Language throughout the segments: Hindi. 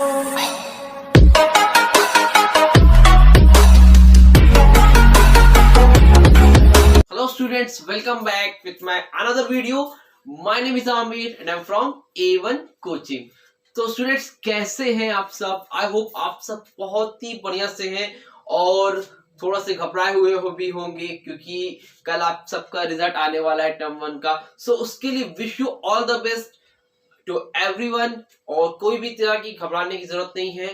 Hello students, welcome back with my another video. My name is Amir and I'm from A1 Coaching. तो स्टूडेंट्स कैसे हैं आप सब? आई होप आप सब बहुत ही बढ़िया से हैं और थोड़ा से घबराए हुए हो भी होंगे क्योंकि कल आप सबका रिजल्ट आने वाला है टर्म 1 का. सो उसके लिए wish you all the best to everyone और कोई भी तरह की घबराने की जरूरत नहीं है.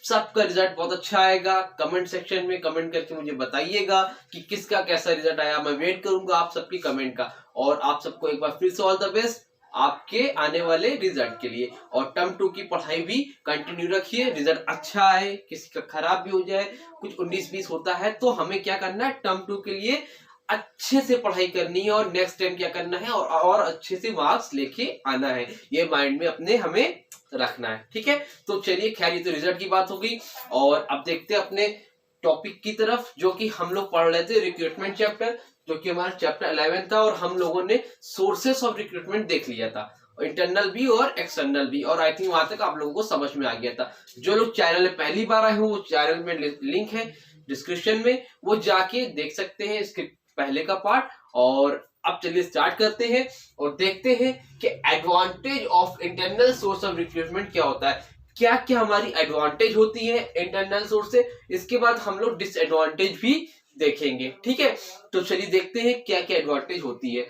सबका रिजल्ट बहुत अच्छा आएगा. कमेंट सेक्शन में कमेंट करके मुझे बताइएगा कि किसका कैसा रिजल्ट आया. मैं वेट करूंगा आप सबकी कमेंट का. और आप सबको एक बार फिर से ऑल द बेस्ट आपके आने वाले रिजल्ट के लिए. और टर्म 2 की पढ़ाई भी कंटिन्यू रखिए. रिजल्ट अच्छा आए, किसी का खराब भी हो जाए, कुछ 19-20 होता है तो हमें क्या करना है, टर्म 2 के लिए अच्छे से पढ़ाई करनी है और नेक्स्ट टाइम क्या करना है और अच्छे से मार्क्स लेके आना है. ये माइंड में अपने हमें रखना है. ठीक है, तो चलिए खैर ये तो रिजल्ट की बात हो गई और अब देखते हैं अपने टॉपिक की तरफ जो कि हम लोग पढ़ रहे थे रिक्रूटमेंट चैप्टर, जो कि हमारा चैप्टर 11 था. और हम लोगों ने सोर्सेस ऑफ रिक्रूटमेंट देख लिया था, इंटरनल भी और एक्सटर्नल भी. और आई थिंक वहां तक आप लोगों को समझ में आ गया था. जो लोग चैनल में पहली बार आए हो वो चैनल में लिंक है डिस्क्रिप्शन में, वो जाके देख सकते हैं इसके पहले का पार्ट. और अब चलिए स्टार्ट करते हैं और देखते हैं कि advantage of internal source of recruitment क्या होता है. क्या क्या हमारी एडवांटेज होती है इंटरनल सोर्स से. इसके बाद हम लोग डिसएडवांटेज भी देखेंगे. ठीक है, तो चलिए देखते हैं क्या क्या एडवांटेज होती है.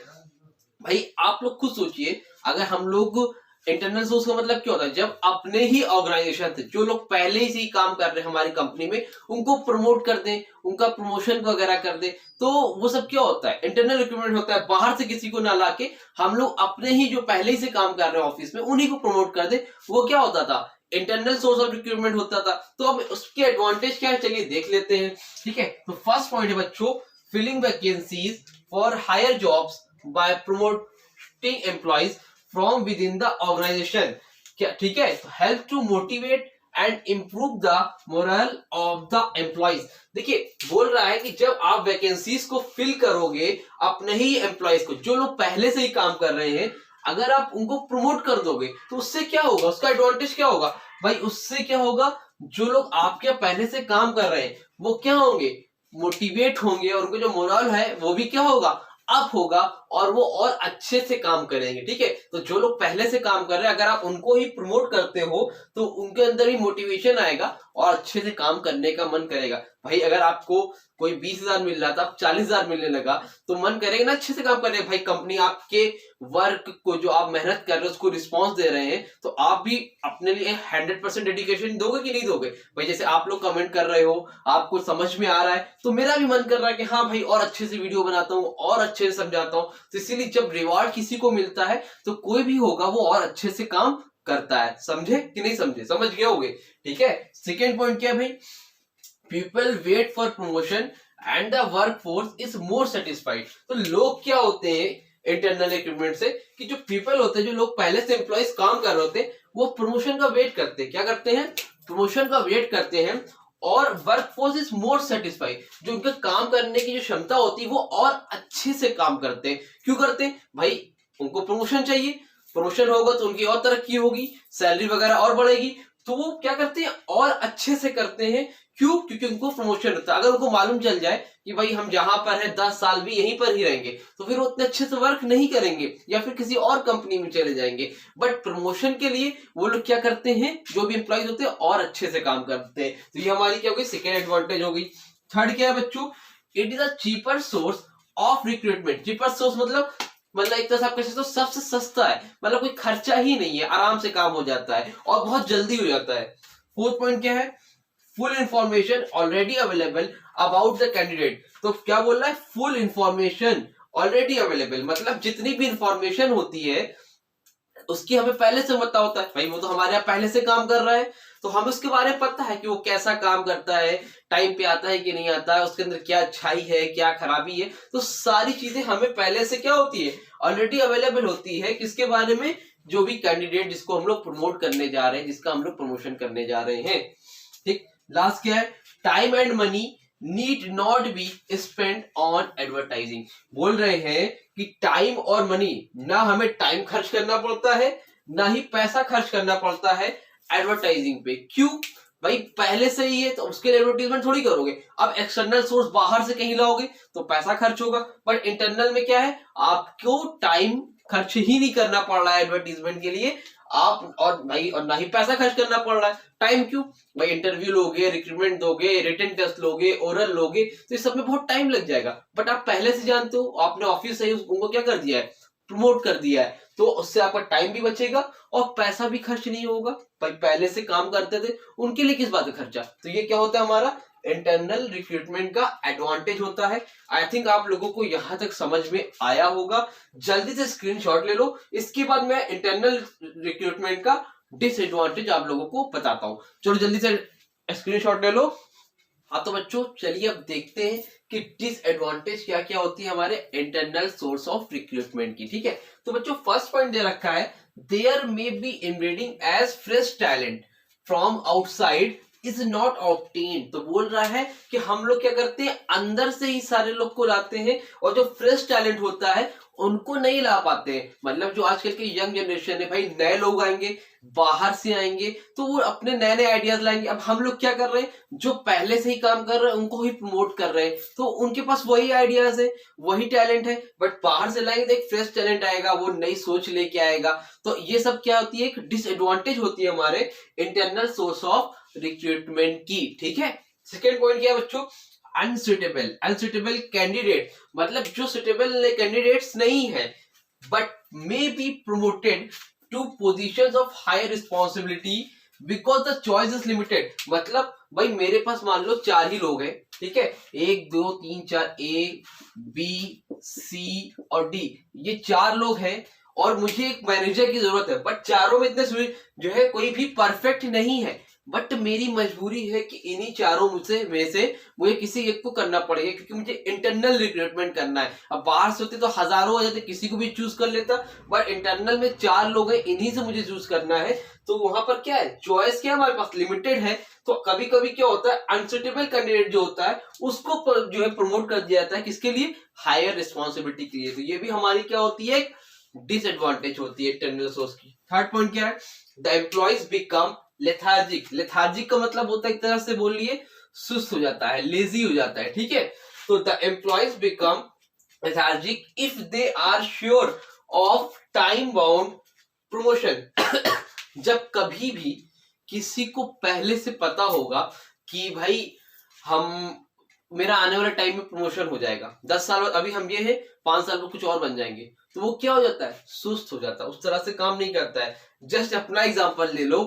भाई आप लोग खुद सोचिए, अगर हम लोग इंटरनल सोर्स का मतलब क्या होता है, जब अपने ही ऑर्गेनाइजेशन थे जो लोग पहले ही से ही काम कर रहे हैं हमारी कंपनी में, उनको प्रमोट कर दें, उनका प्रमोशन वगैरह कर दें, तो वो सब क्या होता है, इंटरनल रिक्रूटमेंट होता है. बाहर से किसी को ना लाके हम लोग अपने ही जो पहले ही से काम कर रहे हैं ऑफिस में उन्हीं को प्रमोट कर दे. वो क्या होता था, इंटरनल सोर्स ऑफ रिक्रूटमेंट होता था. तो अब उसके एडवांटेज क्या है चलिए देख लेते हैं. ठीक है, तो फर्स्ट पॉइंट है बच्चों, filling vacancies for higher jobs by promoting employees from within the organisation. क्या ठीक है, तो help to motivate and improve the moral of the employees. देखिए बोल रहा है कि जब आप वैकेंसीज को फिल करोगे अपने ही एम्प्लॉइज को, जो लोग पहले से ही काम कर रहे हैं, अगर आप उनको प्रमोट कर दोगे तो उससे क्या होगा, उसका एडवांटेज क्या होगा भाई. उससे क्या होगा, जो लोग आपके पहले से काम कर रहे हैं वो क्या होंगे, मोटिवेट होंगे और उनको जो मोरल है वो भी क्या होगा, अप होगा और वो और अच्छे से काम करेंगे. ठीक है, तो जो लोग पहले से काम कर रहे हैं अगर आप उनको ही प्रमोट करते हो तो उनके अंदर भी मोटिवेशन आएगा और अच्छे से काम करने का मन करेगा. भाई अगर आपको कोई 20,000 मिल रहा था, अब 40,000 मिलने लगा तो मन करेगा ना अच्छे से काम करने. भाई कंपनी आपके वर्क को, जो आप मेहनत कर रहे हो उसको रिस्पॉन्स दे रहे हैं, तो आप भी अपने लिए 100% डेडिकेशन दोगे कि नहीं दोगे. भाई जैसे आप लोग कमेंट कर रहे हो, आपको समझ में आ रहा है, तो मेरा भी मन कर रहा है कि हाँ भाई और अच्छे से वीडियो बनाता हूँ और अच्छे से समझाता हूँ. तो इसीलिए जब रिवार्ड किसी को मिलता है तो कोई भी होगा वो और अच्छे से काम करता है. समझे कि नहीं समझे, समझ गए होगे. ठीक है, सेकेंड पॉइंट क्या है भाई, people wait for promotion and the work force is more satisfied. तो लोग क्या होते हैं इंटरनल रिक्रूटमेंट से, कि जो पीपल होते हैं, जो लोग पहले से एम्प्लॉइज काम कर रहे होते हैं, वो प्रमोशन का वेट करते हैं. क्या करते हैं, प्रमोशन का वेट करते हैं. और work force is more satisfied, जो उनका काम करने की जो क्षमता होती है वो और अच्छे से काम करते हैं. क्यों करते हैं भाई, उनको प्रमोशन चाहिए, प्रमोशन होगा तो उनकी और तरक्की होगी, सैलरी वगैरह और बढ़ेगी, तो वो क्या करते हैं और अच्छे से करते हैं. क्यों, क्योंकि उनको प्रमोशन होता है. अगर उनको मालूम चल जाए कि भाई हम जहां पर है 10 साल भी यहीं पर ही रहेंगे, तो फिर वो उतने अच्छे से वर्क नहीं करेंगे या फिर किसी और कंपनी में चले जाएंगे. बट प्रमोशन के लिए वो लोग क्या करते हैं, जो भी एम्प्लॉइज होते हैं और अच्छे से काम करते हैं. तो ये हमारी क्या होगी, सेकेंड एडवांटेज होगी. थर्ड क्या है बच्चों, it is a cheaper source of recruitment. Cheaper source मतलब एक तरह से आप कह सकते हो सबसे सस्ता है, मतलब कोई खर्चा ही नहीं है, आराम से काम हो जाता है और बहुत जल्दी हो जाता है. फोर्थ पॉइंट क्या है, full information already available about the candidate. तो क्या बोल रहा है, फुल इंफॉर्मेशन ऑलरेडी अवेलेबल, मतलब जितनी भी इंफॉर्मेशन होती है उसकी हमें पहले से पता होता है. भाई वो तो हमारे यहाँ पहले से काम कर रहा है तो हमें उसके बारे में पता है कि वो कैसा काम करता है, टाइम पे आता है कि नहीं आता है, उसके अंदर क्या अच्छाई है क्या खराबी है. तो सारी चीजें हमें पहले से क्या होती है, ऑलरेडी अवेलेबल होती है. किसके बारे में, जो भी कैंडिडेट जिसको हम लोग प्रमोट करने जा रहे हैं, जिसका हम लोग प्रमोशन करने जा रहे हैं. ठीक, लास्ट क्या है, time and money need not be spend on advertising. बोल रहे हैं कि टाइम और मनी, ना हमें टाइम खर्च करना पड़ता है ना ही पैसा खर्च करना पड़ता है एडवर्टाइजिंग पे। क्यों भाई, पहले से ही है तो उसके लिए एडवर्टीजमेंट थोड़ी करोगे। अब एक्सटर्नल सोर्स बाहर से कहीं लाओगे तो पैसा खर्च होगा, बट इंटरनल में क्या है, आपको टाइम खर्च ही नहीं करना पड़ रहा है एडवर्टीजमेंट के लिए। आप और भाई और ना ही पैसा खर्च करना पड़ रहा है। टाइम क्यों भाई, इंटरव्यू लोगे, रिक्रूटमेंट दोगे, रिटन टेस्ट लोगे, ओरल लोगे, तो इस सब में बहुत टाइम लग जाएगा। बट आप पहले से जानते हो, आपने ऑफिस से ही उनको क्या कर दिया है, प्रमोट कर दिया है, तो उससे आपका टाइम भी बचेगा और पैसा भी खर्च नहीं होगा। भाई पहले से काम करते थे उनके लिए किस बात का खर्चा। तो ये क्या होता है, हमारा इंटरनल रिक्रूटमेंट का एडवांटेज होता है। आई थिंक आप लोगों को यहां तक समझ में आया होगा। जल्दी से स्क्रीनशॉट ले लो, इसके बाद मैं इंटरनल रिक्रूटमेंट का डिसएडवांटेज आप लोगों को बताता हूं। चलो जल्दी से स्क्रीनशॉट ले लो। हाँ तो बच्चों चलिए अब देखते हैं कि डिसएडवांटेज क्या क्या होती है हमारे इंटरनल सोर्स ऑफ रिक्रूटमेंट की। ठीक है, तो बच्चों फर्स्ट पॉइंट दे रखा है, there may be inbreeding as fresh talent from outside is not obtained. तो बोल रहा है कि हम लोग क्या करते हैं, अंदर से ही सारे लोग को लाते हैं और जो फ्रेश टैलेंट होता है उनको नहीं ला पाते हैं। मतलब जो आजकल के यंग जनरेशन है भाई, नए लोग आएंगे, बाहर से आएंगे, तो वो अपने नए नए आइडियाज लाएंगे। अब हम लोग क्या कर रहे हैं, जो पहले से ही काम कर रहे हैं उनको ही प्रमोट कर रहे हैं, तो उनके पास वही आइडियाज है, वही टैलेंट है। बट बाहर से लाएंगे तो एक फ्रेश टैलेंट आएगा, वो नई सोच लेके आएगा। तो ये सब क्या होती है, एक डिसएडवांटेज होती है हमारे इंटरनल सोर्स ऑफ रिक्रूटमेंट की। ठीक है, सेकेंड पॉइंट क्या है बच्चों, अनसुटेबल कैंडिडेट, मतलब जो सुटेबल कैंडिडेट्स नहीं है but may be promoted to positions of higher responsibility because the choice is limited. मतलब भाई मेरे पास मान लो 4 ही लोग हैं, ठीक है, 1 2 3 4, ए बी सी और डी, ये 4 लोग हैं और मुझे एक मैनेजर की जरूरत है। बट चारों में इतने जो है कोई भी परफेक्ट नहीं है, बट मेरी मजबूरी है कि इन्हीं चारों में से मुझे किसी एक को करना पड़ेगा, क्योंकि मुझे इंटरनल रिक्रूटमेंट करना है। अब बाहर से होते तो हजारों हो जाते, किसी को भी चूज कर लेता, बट इंटरनल में 4 लोग हैं, इन्हीं से मुझे चूज करना है। तो वहां पर क्या है, चॉइस क्या हमारे पास लिमिटेड है। तो कभी कभी क्या होता है, अनसुटेबल कैंडिडेट जो होता है उसको जो है प्रमोट कर दिया जाता है, किसके लिए, हायर रिस्पॉन्सिबिलिटी के लिए। तो ये भी हमारी क्या होती है, डिसएडवांटेज होती है इंटरनल सोर्स की। थर्ड पॉइंट क्या है, the employees become lethargic. Lethargic का मतलब होता है एक तरह से बोलिए सुस्त हो जाता है, लेजी हो जाता है। ठीक है, तो the employees become lethargic if they are sure of time bound promotion. जब कभी भी किसी को पहले से पता होगा कि भाई हम मेरा आने वाले टाइम में प्रमोशन हो जाएगा, 10 साल बाद, अभी हम ये है 5 साल में कुछ और बन जाएंगे, तो वो क्या हो जाता है, सुस्त हो जाता है, उस तरह से काम नहीं करता है। जस्ट अपना एग्जांपल ले लो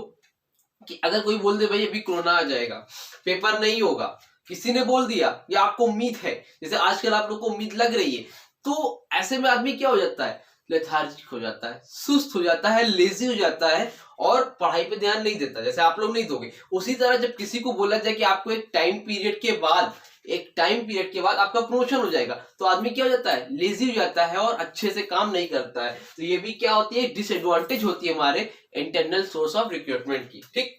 कि अगर कोई बोल दे भाई अभी कोरोना आ जाएगा, पेपर नहीं होगा, किसी ने बोल दिया या आपको उम्मीद है, जैसे आजकल आप लोग को उम्मीद लग रही है, तो ऐसे में आदमी क्या हो जाता है, लेथार्जिक हो जाता है, सुस्त हो जाता है, लेजी हो जाता है और पढ़ाई पे ध्यान नहीं देता, जैसे आप लोग नहीं दोगे। उसी तरह जब किसी को बोला जाए कि आपको एक टाइम पीरियड के बाद आपका प्रमोशन हो जाएगा, तो आदमी क्या हो जाता है, लेजी हो जाता है और अच्छे से काम नहीं करता है। तो ये भी क्या होती है, डिसएडवांटेज होती है हमारे इंटरनल सोर्स ऑफ रिक्रूटमेंट की। ठीक,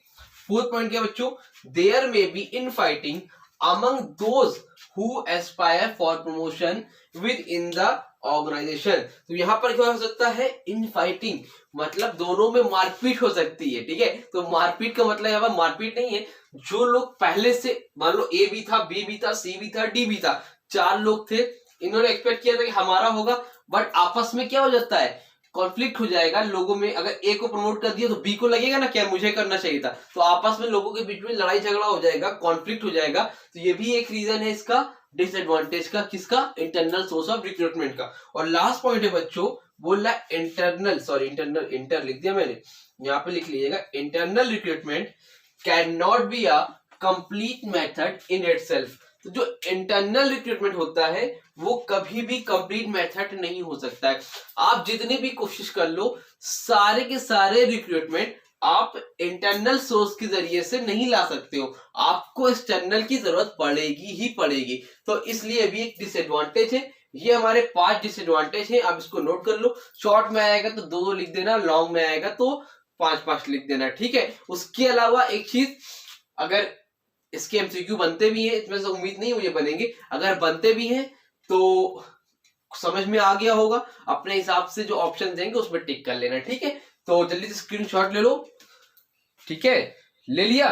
फोर्थ पॉइंट क्या बच्चों, there may be infighting among those who aspire for promotion within the organisation. तो यहां पर क्या हो सकता है, इन फाइटिंग, मतलब दोनों में मारपीट हो सकती है। ठीक है, तो मारपीट का मतलब यहाँ पर मारपीट नहीं है, जो लोग पहले से, मान लो ए भी था, बी भी था, सी भी था, डी भी था, 4 लोग थे, इन्होंने एक्सपेक्ट किया था कि हमारा होगा, बट आपस में क्या हो जाता है, कॉन्फ्लिक्ट हो जाएगा लोगों में। अगर ए को प्रमोट कर दिया तो बी को लगेगा ना क्या मुझे करना चाहिए था, तो आपस में लोगों के बीच में लड़ाई झगड़ा हो जाएगा, कॉन्फ्लिक्ट हो जाएगा। तो ये भी एक रीजन है इसका डिसएडवांटेज का, किसका, इंटरनल सोर्स ऑफ रिक्रूटमेंट का। और लास्ट पॉइंट है बच्चों, बोल रहा है इंटर लिख दिया मैंने, यहाँ पे लिख लीजिएगा, internal recruitment can not be a complete method in itself. तो जो इंटरनल रिक्रूटमेंट होता है वो कभी भी कंप्लीट मेथड नहीं हो सकता है। आप जितनी भी कोशिश कर लो, सारे के सारे रिक्रूटमेंट आप इंटरनल सोर्स के जरिए से नहीं ला सकते हो, आपको एक्सटर्नल की जरूरत पड़ेगी ही पड़ेगी। तो इसलिए भी एक डिसएडवांटेज है। ये हमारे 5 डिसएडवांटेज है, आप इसको नोट कर लो। शॉर्ट में आएगा तो 2 लिख देना, लॉन्ग में आएगा तो 5 लिख देना। ठीक है, उसके अलावा एक चीज, अगर इसके एमसीक्यू बनते भी हैं, इसमें से उम्मीद नहीं मुझे बनेंगे, अगर बनते भी हैं तो समझ में आ गया होगा, अपने हिसाब से जो ऑप्शन देंगे उसमें टिक कर लेना। ठीक है, तो जल्दी से स्क्रीनशॉट ले लो। ठीक है, ले लिया,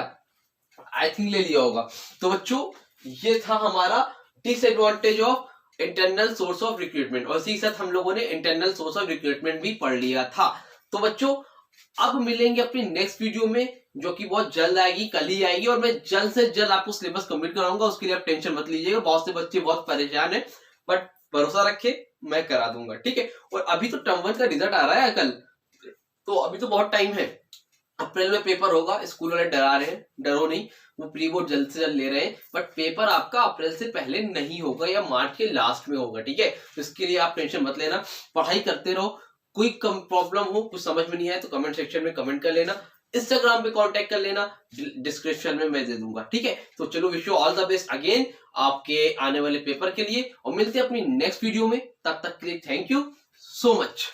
आई थिंक ले लिया होगा। तो बच्चों ये था हमारा disadvantage of internal source of recruitment, और इसी के साथ हम लोगों ने इंटरनल सोर्स ऑफ रिक्रूटमेंट भी पढ़ लिया था। तो बच्चों अब मिलेंगे अपनी नेक्स्ट वीडियो में, जो कि बहुत जल्द आएगी, कल ही आएगी, और मैं जल्द से जल्द आपको सिलेबस कंप्लीट कराऊंगा। उसके लिए आप टेंशन मत लीजिएगा, बहुत से बच्चे बहुत परेशान है, बट भरोसा रखे मैं करा दूंगा, ठीक है। और अभी तो टर्म 1 का रिजल्ट आ रहा है कल, तो अभी तो बहुत टाइम है। अप्रैल में पेपर होगा, स्कूल वाले डरा रहे हैं, डरो नहीं, वो प्री बोर्ड जल्द से जल्द ले रहे हैं, बट पेपर आपका अप्रैल से पहले नहीं होगा, या मार्च के लास्ट में होगा, ठीक है। तो इसके लिए आप टेंशन मत लेना, पढ़ाई करते रहो। कोई कम प्रॉब्लम हो, कुछ समझ में नहीं आए तो कमेंट सेक्शन में कमेंट कर लेना, इंस्टाग्राम पे कांटेक्ट कर लेना, डिस्क्रिप्शन में मैं दे दूंगा, ठीक है। तो चलो, wish you all the best again आपके आने वाले पेपर के लिए, और मिलते हैं अपनी नेक्स्ट वीडियो में। तब तक के लिए थैंक यू सो मच।